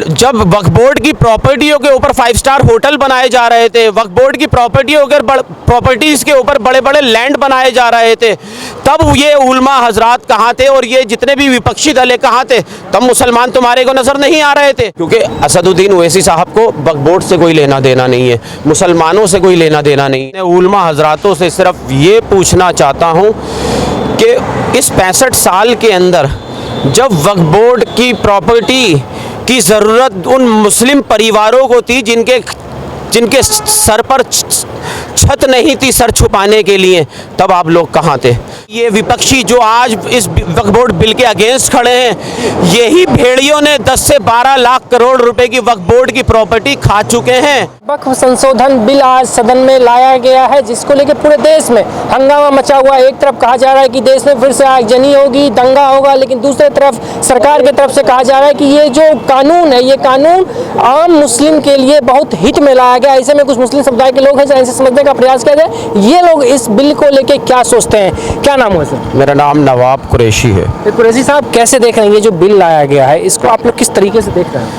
जब वक्फ बोर्ड की प्रॉपर्टियों के ऊपर 5 स्टार होटल बनाए जा रहे थे, वक्फ बोर्ड की प्रॉपर्टीज़ के ऊपर बड़े बड़े लैंड बनाए जा रहे थे, तब ये उलमा हजरात कहाँ थे और ये जितने भी विपक्षी दल कहाँ थे? तब मुसलमान तुम्हारे को नज़र नहीं आ रहे थे, क्योंकि असदुद्दीन ओवैसी साहब को वक्फ बोर्ड से कोई लेना देना नहीं है, मुसलमानों से कोई लेना देना नहीं है। उलमा हजरातों से सिर्फ ये पूछना चाहता हूँ कि इस 65 साल के अंदर जब वक्फ बोर्ड की प्रॉपर्टी की ज़रूरत उन मुस्लिम परिवारों को थी जिनके सर पर छत नहीं थी सर छुपाने के लिए, तब आप लोग कहाँ थे? ये विपक्षी जो आज इस वक्फ बोर्ड बिल के अगेंस्ट खड़े हैं, यही भेड़ियों ने 10 से 12 लाख करोड़ रुपए की वक्फ बोर्ड की प्रॉपर्टी खा चुके हैं। वक्फ संशोधन बिल आज सदन में लाया गया है, जिसको लेकर पूरे देश में हंगामा मचा हुआ है। एक तरफ कहा जा रहा है कि देश में फिर से आगजनी होगी, दंगा होगा, लेकिन दूसरी तरफ सरकार की तरफ से कहा जा रहा है कि ये जो कानून है, ये कानून आम मुस्लिम के लिए बहुत हित में लाया गया। ऐसे में कुछ मुस्लिम समुदाय के लोग हैं, इसे समझने का प्रयास किया जाए, ये लोग इस बिल को लेकर क्या सोचते हैं? क्या नाम है सर? मेरा नाम नवाब कुरैशी है। कुरैशी साहब, कैसे देख रहे हैं ये जो बिल लाया गया है, इसको आप लोग किस तरीके से देख रहे हैं?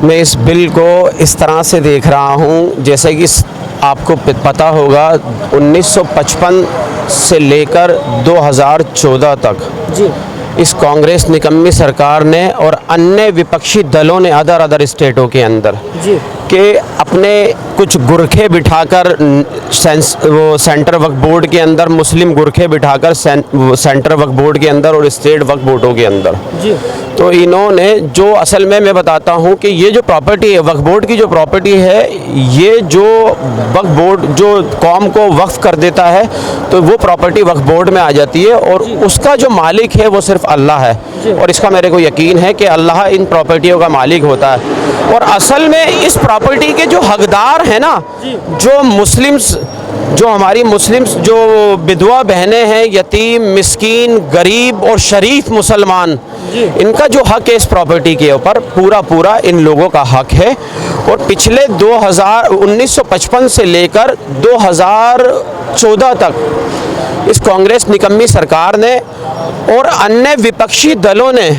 मैं इस बिल को इस तरह से देख रहा हूँ, जैसे कि आपको पता होगा 1955 से लेकर 2014 तक जी इस कांग्रेस निकम्मी सरकार ने और अन्य विपक्षी दलों ने अदर स्टेटों के अंदर जी के अपने कुछ गुरखे बिठाकर वो सेंटर वक्फ बोर्ड के अंदर, मुस्लिम गुरखे बिठाकर सेंटर वक्फ बोर्ड के अंदर और स्टेट वक्फ बोर्डों के अंदर जी तो इन्होंने जो असल में मैं बताता हूँ कि ये जो प्रॉपर्टी है वक्फ बोर्ड की, जो प्रॉपर्टी है, ये जो वक्फ बोर्ड जो कौम को वक्फ कर देता है तो वो प्रॉपर्टी वक्फ बोर्ड में आ जाती है और उसका जो मालिक है वो सिर्फ अल्लाह है। और इसका मेरे को यकीन है कि अल्लाह इन प्रॉपर्टियों का मालिक होता है। और असल में इस प्रॉपर्टी के जो हकदार हैं ना, जो मुस्लिम्स, जो हमारी मुस्लिम्स जो विधवा बहनें हैं, यतीम, मिस्कीन, गरीब और शरीफ मुसलमान, इनका जो हक है इस प्रॉपर्टी के ऊपर पूरा इन लोगों का हक है। और पिछले 1955 से लेकर 2014 तक इस कांग्रेस निकम्मी सरकार ने और अन्य विपक्षी दलों ने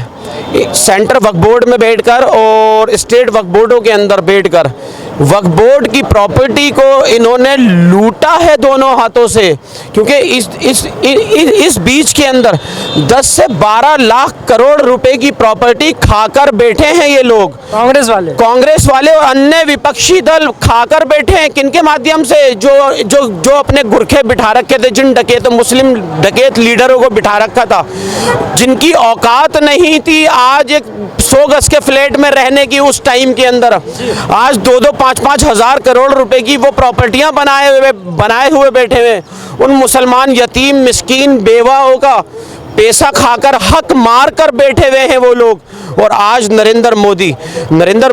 सेंटर वक्फ बोर्ड में बैठकर और स्टेट वक्फ बोर्डों के अंदर बैठकर वक्फ बोर्ड की प्रॉपर्टी को इन्होंने लूटा है दोनों हाथों से। क्योंकि इस बीच के अंदर 10 से 12 लाख करोड़ रुपए की प्रॉपर्टी खाकर बैठे हैं ये लोग, कांग्रेस वाले और अन्य विपक्षी दल खाकर बैठे हैं। किनके माध्यम से? जो अपने गुरखे बिठा रखे थे, जिन डकैत मुस्लिम डकैत लीडरों को बिठा रखा था, जिनकी औकात नहीं थी आज एक 100 गज के फ्लैट में रहने की, उस टाइम के अंदर आज 2-2, 5-5 हज़ार करोड़ रुपए की वो प्रॉपर्टियां बनाए हुए बैठे हुए उन मुसलमान यतीम, मिस्कीन, बेवाओं का पैसा खाकर, हक मार कर बैठे हुए हैं वो लोग। और आज नरेंद्र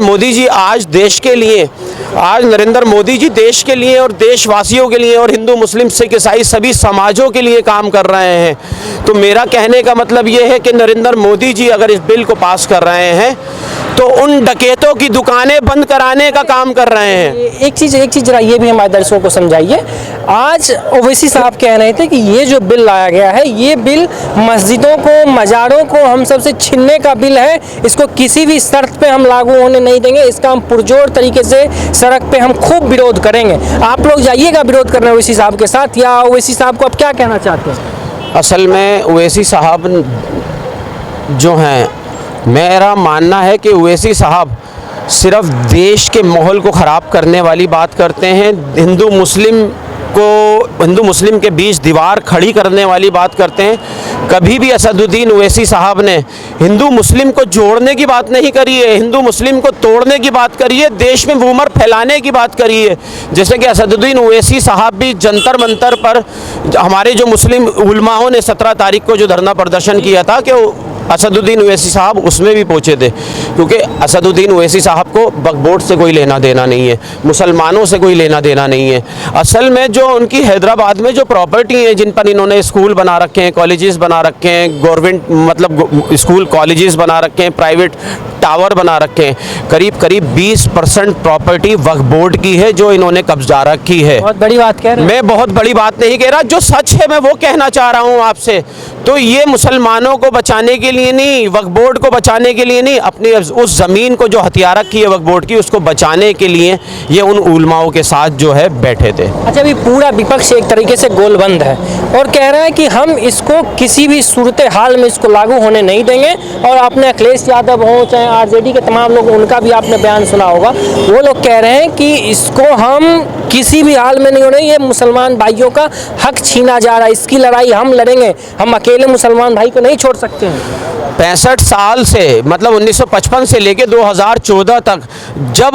मोदी जी आज देश के लिए, आज नरेंद्र मोदी जी देश के लिए और देशवासियों के लिए और हिंदू, मुस्लिम, सिख, ईसाई सभी समाजों के लिए काम कर रहे हैं। तो मेरा कहने का मतलब ये है कि नरेंद्र मोदी जी अगर इस बिल को पास कर रहे हैं तो उन डकैतों की दुकानें बंद कराने का काम कर रहे हैं। एक चीज़ जरा ये भी हमारे दर्शकों को समझाइए। आज ओवैसी साहब कह रहे थे कि ये जो बिल लाया गया है, ये बिल मस्जिदों को, मज़ारों को हम सबसे छीनने का बिल है, इसको किसी भी शर्त पे हम लागू होने नहीं देंगे, इसका हम पुरजोर तरीके से सड़क पे हम खूब विरोध करेंगे। आप लोग जाइएगा विरोध करने ओवैसी साहब के साथ, या ओवैसी साहब को आप क्या कहना चाहते हैं? असल में ओवैसी साहब जो हैं, मेरा मानना है कि ओवैसी साहब सिर्फ देश के माहौल को ख़राब करने वाली बात करते हैं, हिंदू मुस्लिम के बीच दीवार खड़ी करने वाली बात करते हैं। कभी भी असदुद्दीन ओवैसी साहब ने हिंदू मुस्लिम को जोड़ने की बात नहीं करी है, हिंदू मुस्लिम को तोड़ने की बात करी है, देश में रूमर फैलाने की बात करी है। जैसे कि असदुद्दीन ओवैसी साहब भी जंतर मंतर पर हमारे जो मुस्लिम उलमाओं ने 17 तारीख को जो धरना प्रदर्शन किया था कि असदुद्दीन ओवैसी साहब उसमें भी पहुँचे थे, क्योंकि असदुद्दीन ओवैसी साहब को वक्फ बोर्ड से कोई लेना देना नहीं है, मुसलमानों से कोई लेना देना नहीं है। असल में जो उनकी हैदराबाद में जो प्रॉपर्टी है, जिन पर इन्होंने स्कूल बना रखे हैं, कॉलेजेस बना रखे हैं, गवर्नमेंट मतलब स्कूल कॉलेजेस बना रखे हैं, प्राइवेट टावर बना रखे हैं, करीब 20% प्रॉपर्टी वक्फ बोर्ड की है जो इन्होंने कब्जा रखी है। बहुत बड़ी बात कह रहे हैं। मैं बहुत बड़ी बात नहीं कह रहा, जो सच है मैं वो कहना चाह रहा हूँ आपसे। तो ये मुसलमानों को बचाने के लिए नहीं, वक्फ बोर्ड को बचाने के लिए नहीं, अपनी उस ज़मीन को जो हथियार रखी है वक्फ बोर्ड की उसको बचाने के लिए ये उन उलमाओं के साथ जो है बैठे थे। अच्छा, अभी पूरा विपक्ष एक तरीके से गोलबंद है और कह रहा है कि हम इसको किसी भी सूरत हाल में इसको लागू होने नहीं देंगे। और आपने अखिलेश यादव हों चाहे आरजेडी के तमाम लोग, उनका भी आपने बयान सुना होगा, वो लोग कह रहे हैं कि इसको हम किसी भी हाल में नहीं होने, ये मुसलमान भाइयों का हक छीना जा रहा है, इसकी लड़ाई हम लड़ेंगे, हम अकेले मुसलमान भाई को नहीं छोड़ सकते हैं। 65 साल से मतलब 1955 से लेके 2014 तक जब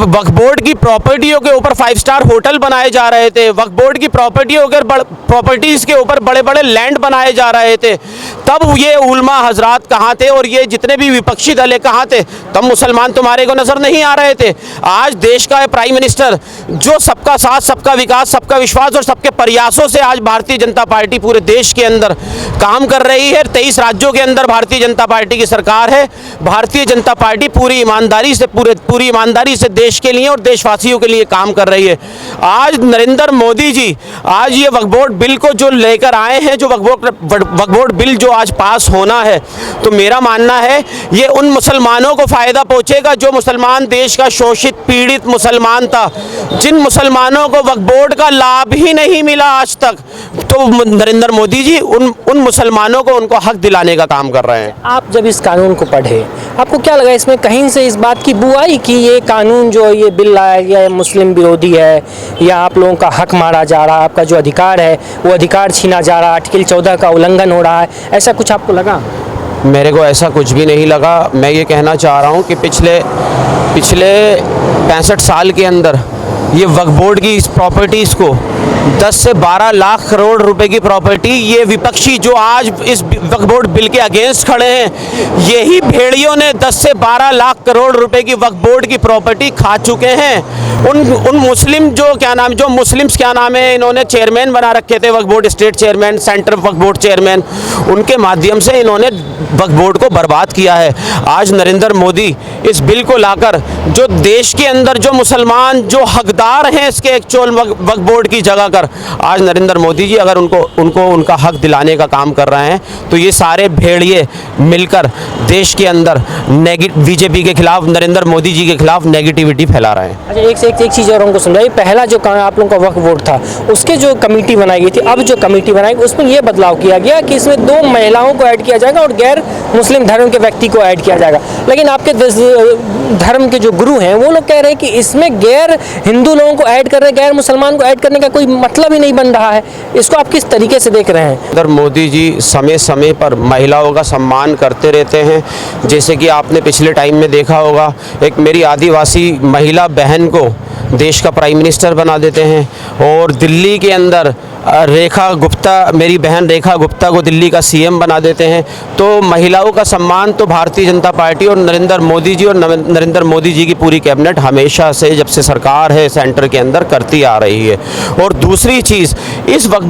वक्फ बोर्ड की प्रॉपर्टियों के ऊपर 5 स्टार होटल बनाए जा रहे थे, वक्फ बोर्ड की प्रॉपर्टीज़ के ऊपर बड़े बड़े लैंड बनाए जा रहे थे, तब ये उलमा हजरात कहाँ थे और ये जितने भी विपक्षी दल है कहाँ थे? तब मुसलमान तुम्हारे को नज़र नहीं आ रहे थे। आज देश का प्राइम मिनिस्टर जो सबका साथ, सबका विकास, सबका विश्वास और सबके प्रयासों से आज भारतीय जनता पार्टी पूरे देश के अंदर काम कर रही है। 23 राज्यों के अंदर भारतीय जनता पार्टी की सरकार है। भारतीय जनता पार्टी पूरी ईमानदारी से देश के लिए और देशवासियों के लिए काम कर रही है। आज नरेंद्र मोदी जी आज ये वक्फ बोर्ड बिल को जो लेकर आए हैं, जो वक्फ बोर्ड बिल जो आज पास होना है, तो मेरा मानना है ये उन मुसलमानों को फ़ायदा पहुँचेगा जो मुसलमान देश का शोषित पीड़ित मुसलमान था, जिन मुसलमानों को वक्फ बोर्ड का लाभ ही नहीं मिला आज तक। तो नरेंद्र मोदी जी उन मुसलमानों को उनको हक दिलाने का काम कर रहे हैं। आप जब इस कानून को पढ़े, आपको क्या लगा इसमें कहीं से इस बात की बू आई कि ये कानून जो ये बिल लाया गया है मुस्लिम विरोधी है या आप लोगों का हक मारा जा रहा है, आपका जो अधिकार है वो अधिकार छीना जा रहा है, आर्टिकल 14 का उल्लंघन हो रहा है, ऐसा कुछ आपको लगा? मेरे को ऐसा कुछ भी नहीं लगा। मैं ये कहना चाह रहा हूँ कि पिछले 65 साल के अंदर ये वक्फ बोर्ड की इस प्रॉपर्टीज़ को 10 से 12 लाख करोड़ रुपए की प्रॉपर्टी, ये विपक्षी जो आज इस वक्फ बोर्ड बिल के अगेंस्ट खड़े हैं, यही भेड़ियों ने 10 से 12 लाख करोड़ रुपए की वक्फ बोर्ड की प्रॉपर्टी खा चुके हैं। उन मुस्लिम जो मुस्लिम्स क्या नाम है, इन्होंने चेयरमैन बना रखे थे वक्फ बोर्ड, स्टेट चेयरमैन, सेंट्रल वक्फ बोर्ड चेयरमैन, उनके माध्यम से इन्होंने वक्फ बोर्ड को बर्बाद किया है। आज नरेंद्र मोदी इस बिल को लाकर जो देश के अंदर जो मुसलमान जो हकदार हैं इसके एक्चुअल वक्फ बोर्ड की जगह कर, आज नरेंद्र मोदी जी अगर उनको उनका हक दिलाने का काम कर रहे हैं, तो ये सारे भेड़िए मिलकर देश के अंदर बीजेपी के खिलाफ, नरेंद्र मोदी जी के खिलाफ नेगेटिविटी फैला रहे हैं। अच्छा, एक चीज़ और हमको समझाइए, पहला जो आप लोगों का वक्फ बोर्ड था उसके जो कमेटी बनाई गई थी, अब जो कमेटी बनाई उसमें ये बदलाव किया गया कि इसमें 2 महिलाओं को ऐड किया जाएगा और गैर मुस्लिम धर्म के व्यक्ति को ऐड किया जाएगा। लेकिन आपके धर्म के जो गुरु हैं वो लोग कह रहे हैं कि इसमें गैर हिंदू लोगों को ऐड कर रहे हैं, गैर मुसलमान को ऐड करने का कोई मतलब ही नहीं बन रहा है। इसको आप किस तरीके से देख रहे हैं? नरेंद्र मोदी जी समय समय पर महिलाओं का सम्मान करते रहते हैं। जैसे कि आपने पिछले टाइम में देखा होगा, एक मेरी आदिवासी महिला बहन को देश का प्राइम मिनिस्टर बना देते हैं, और दिल्ली के अंदर रेखा गुप्ता, मेरी बहन रेखा गुप्ता को दिल्ली का सीएम बना देते हैं। तो महिलाओं का सम्मान तो भारतीय जनता पार्टी और नरेंद्र मोदी जी और नरेंद्र मोदी जी की पूरी कैबिनेट हमेशा से, जब से सरकार है सेंटर के अंदर, करती आ रही है। और दूसरी चीज़, इस वक्फ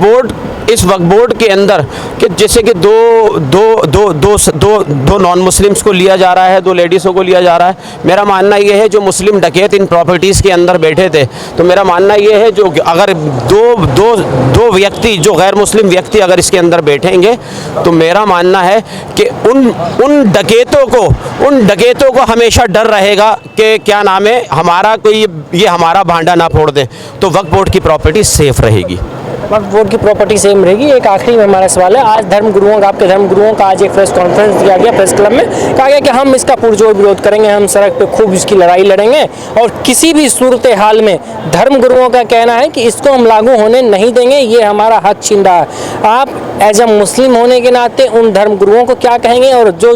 बोर्ड के अंदर कि जैसे कि दो नॉन मुस्लिम्स को लिया जा रहा है, 2 लेडीज़ों को लिया जा रहा है। मेरा मानना ये है जो मुस्लिम डकैत इन प्रॉपर्टीज़ के अंदर बैठे थे, तो मेरा मानना ये है जो अगर दो व्यक्ति जो गैर मुस्लिम व्यक्ति अगर इसके अंदर बैठेंगे, तो मेरा मानना है कि उन डकैतों को हमेशा डर रहेगा कि क्या नाम है, हमारा कोई ये हमारा भांडा ना फोड़ दे, तो वक्फ बोर्ड की प्रॉपर्टी सेफ रहेगी। वक्फ बोर्ड की प्रॉपर्टी सेम रहेगी। एक आखिरी में हमारा सवाल है, आज आपके धर्म गुरुओं का आज एक प्रेस कॉन्फ्रेंस दिया गया प्रेस क्लब में, कहा गया कि हम इसका पुरजोर विरोध करेंगे, हम सड़क पे खूब इसकी लड़ाई लड़ेंगे और किसी भी सूरत हाल में धर्म गुरुओं का कहना है कि इसको हम लागू होने नहीं देंगे, ये हमारा हक छीन रहा है। आप एज अ मुस्लिम होने के नाते उन धर्म गुरुओं को क्या कहेंगे, और जो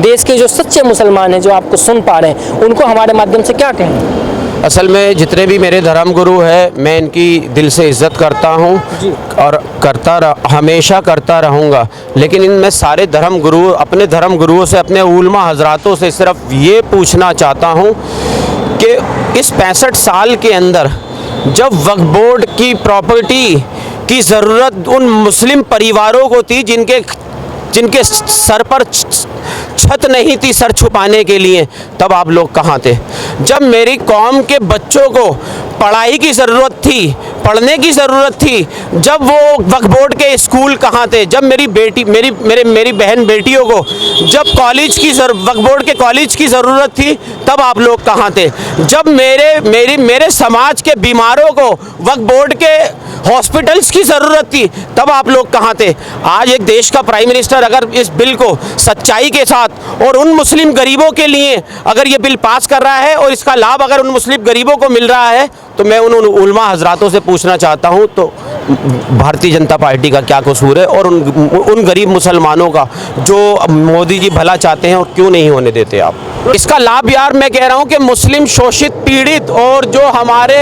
देश के जो सच्चे मुसलमान हैं जो आपको सुन पा रहे हैं, उनको हमारे माध्यम से क्या कहेंगे? असल में जितने भी मेरे धर्म गुरु हैं, मैं इनकी दिल से इज़्ज़त करता हूँ और हमेशा करता रहूँगा। लेकिन इनमें सारे धर्म गुरु अपने धर्म गुरुओं से, अपने उलमा हजरातों से सिर्फ ये पूछना चाहता हूँ कि इस 65 साल के अंदर जब वक्फ बोर्ड की प्रॉपर्टी की ज़रूरत उन मुस्लिम परिवारों को थी जिनके सर पर छत नहीं थी सर छुपाने के लिए, तब आप लोग कहाँ थे? जब मेरी कौम के बच्चों को पढ़ाई की ज़रूरत थी, पढ़ने की ज़रूरत थी, जब वो वक्फ बोर्ड के स्कूल कहाँ थे, जब मेरी बहन बेटियों को जब वक्फ बोर्ड के कॉलेज की ज़रूरत थी, तब आप लोग कहाँ थे? जब मेरे समाज के बीमारों को वक्फ बोर्ड के हॉस्पिटल्स की ज़रूरत थी, तब आप लोग कहाँ थे? आज एक देश का प्राइम मिनिस्टर अगर इस बिल को सच्चाई के साथ और उन मुस्लिम गरीबों के लिए अगर ये बिल पास कर रहा है और इसका लाभ अगर उन मुस्लिम गरीबों को मिल रहा है, तो मैं उन उलमा हजरातों से पूछना चाहता हूँ, तो भारतीय जनता पार्टी का क्या कसूर है और उन गरीब मुसलमानों का जो मोदी जी भला चाहते हैं और क्यों नहीं होने देते आप? इसका लाभ यार मैं कह रहा हूँ कि मुस्लिम शोषित पीड़ित और जो हमारे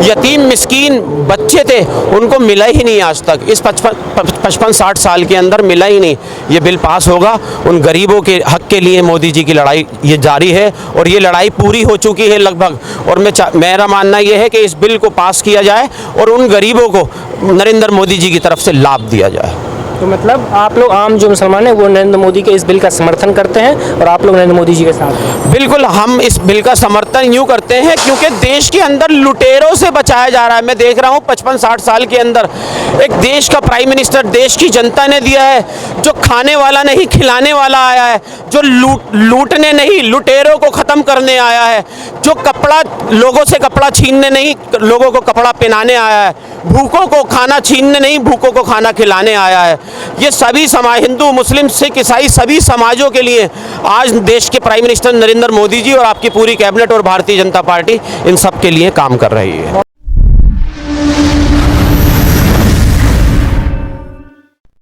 यतीम मिस्कीन बच्चे थे उनको मिला ही नहीं आज तक, इस 55-60 साल के अंदर मिला ही नहीं। ये बिल पास होगा, उन गरीबों के हक के लिए मोदी जी की लड़ाई ये जारी है और ये लड़ाई पूरी हो चुकी है लगभग। और मेरा मानना ये है कि इस बिल को पास किया जाए और उन गरीबों को नरेंद्र मोदी जी की तरफ से लाभ दिया जाए। तो मतलब आप लोग आम जो मुसलमान हैं वो नरेंद्र मोदी के इस बिल का समर्थन करते हैं और आप लोग नरेंद्र मोदी जी के साथ हैं? बिल्कुल, हम इस बिल का समर्थन यूँ करते हैं क्योंकि देश के अंदर लुटेरों से बचाया जा रहा है। मैं देख रहा हूँ 55-60 साल के अंदर एक देश का प्राइम मिनिस्टर देश की जनता ने दिया है, जो खाने वाला नहीं खिलाने वाला आया है, जो लूटने नहीं लुटेरों को ख़त्म करने आया है, जो लोगों से कपड़ा छीनने नहीं लोगों को कपड़ा पहनाने आया है, भूखों को खाना छीनने नहीं भूखों को खाना खिलाने आया है। ये सभी समाज, हिंदू मुस्लिम सिख ईसाई, सभी समाजों के लिए आज देश के प्राइम मिनिस्टर नरेंद्र मोदी जी और आपकी पूरी कैबिनेट और भारतीय जनता पार्टी इन सब के लिए काम कर रही है।